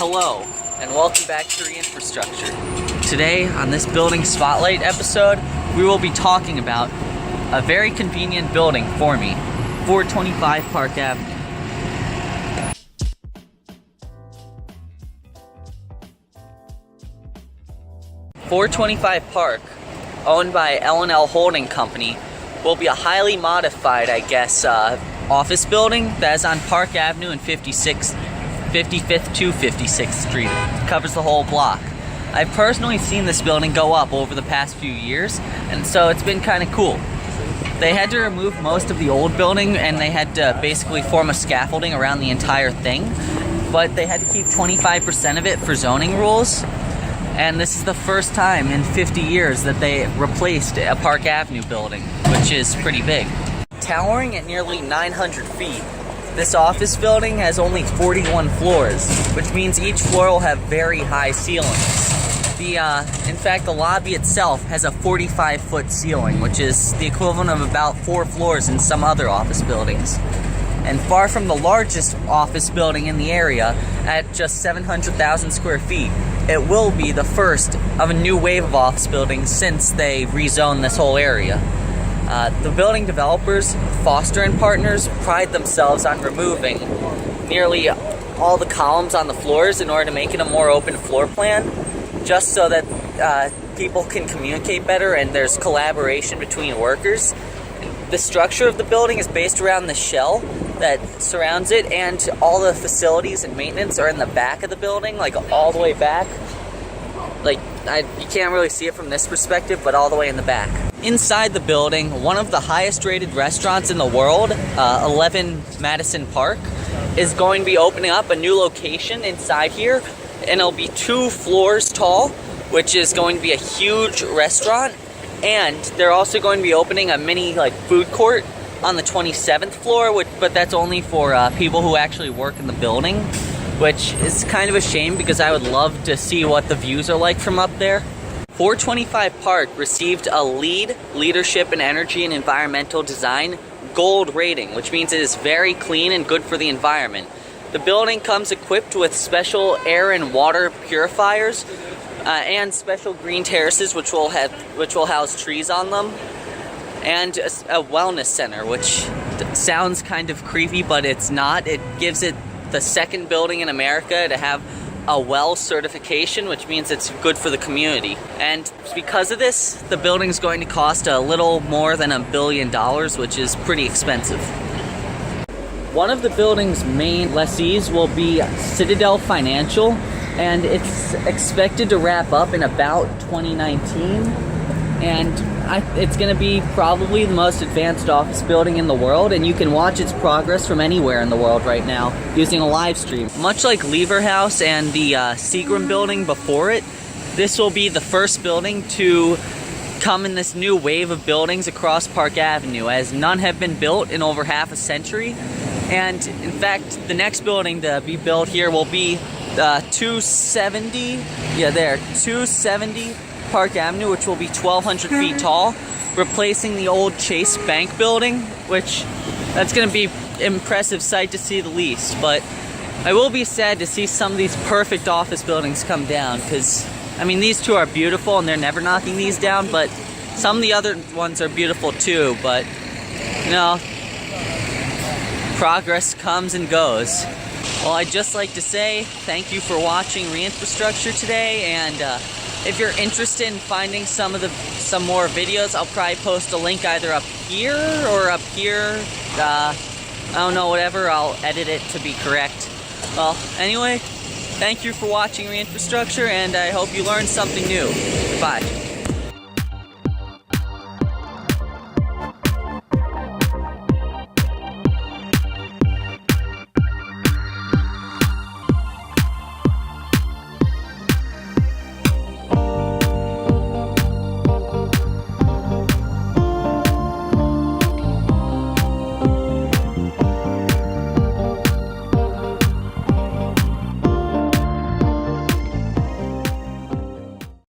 Hello, and welcome back to Reinfrastructure. Today, on this Building Spotlight episode, we will be talking about a very convenient building for me, 425 Park Avenue. .425 Park, owned by L&L Holding Company, will be a highly modified, office building that is on Park Avenue and 55th to 56th Street. It covers the whole block. I've personally seen this building go up over the past few years, and so it's been kind of cool. They had to remove most of the old building, and they had to basically form a scaffolding around the entire thing, but they had to keep 25% of it for zoning rules. And this is the first time in 50 years that they replaced a Park Avenue building, which is pretty big. Towering at nearly 900 feet, this office building has only 41 floors, which means each floor will have very high ceilings. In fact, the lobby itself has a 45-foot ceiling, which is the equivalent of about 4 floors in some other office buildings. And far from the largest office building in the area, at just 700,000 square feet, it will be the first of a new wave of office buildings since they rezoned this whole area. The building developers, Foster and Partners, pride themselves on removing nearly all the columns on the floors in order to make it a more open floor plan, just so that people can communicate better and there's collaboration between workers. The structure of the building is based around the shell that surrounds it, and all the facilities and maintenance are in the back of the building, like all the way back. You can't really see it from this perspective, but all the way in the back. Inside the building, one of the highest rated restaurants in the world, 11 Madison Park, is going to be opening up a new location inside here, and it'll be 2 floors tall, which is going to be a huge restaurant. And they're also going to be opening a mini food court on the 27th floor, but that's only for people who actually work in the building, which is kind of a shame because I would love to see what the views are like from up there. 425 Park received a LEED, Leadership in Energy and Environmental Design, Gold rating, which means it is very clean and good for the environment. The building comes equipped with special air and water purifiers, and special green terraces, which will house trees on them, and a wellness center, which sounds kind of creepy, but it's not. It gives it the second building in America to have a WELL certification, which means it's good for the community. And because of this, the building's going to cost a little more than $1 billion, which is pretty expensive. One of the building's main lessees will be Citadel Financial, and it's expected to wrap up in about 2019, and it's going to be probably the most advanced office building in the world, and you can watch its progress from anywhere in the world right now using a live stream. Much like Lever House and the Seagram building before it, this will be the first building to come in this new wave of buildings across Park Avenue, as none have been built in over half a century. And in fact, the next building to be built here will be 270 Park Avenue, which will be 1,200 feet tall, replacing the old Chase Bank building, which that's going to be an impressive sight to see the least. But I will be sad to see some of these perfect office buildings come down, because these two are beautiful and they're never knocking these down, but some of the other ones are beautiful too. But progress comes and goes. Well, I'd just like to say thank you for watching Reinfrastructure today, and if you're interested in finding some more videos, I'll probably post a link either up here or up here. I don't know, whatever. I'll edit it to be correct. Well, anyway, thank you for watching Reinfrastructure, and I hope you learned something new. Bye.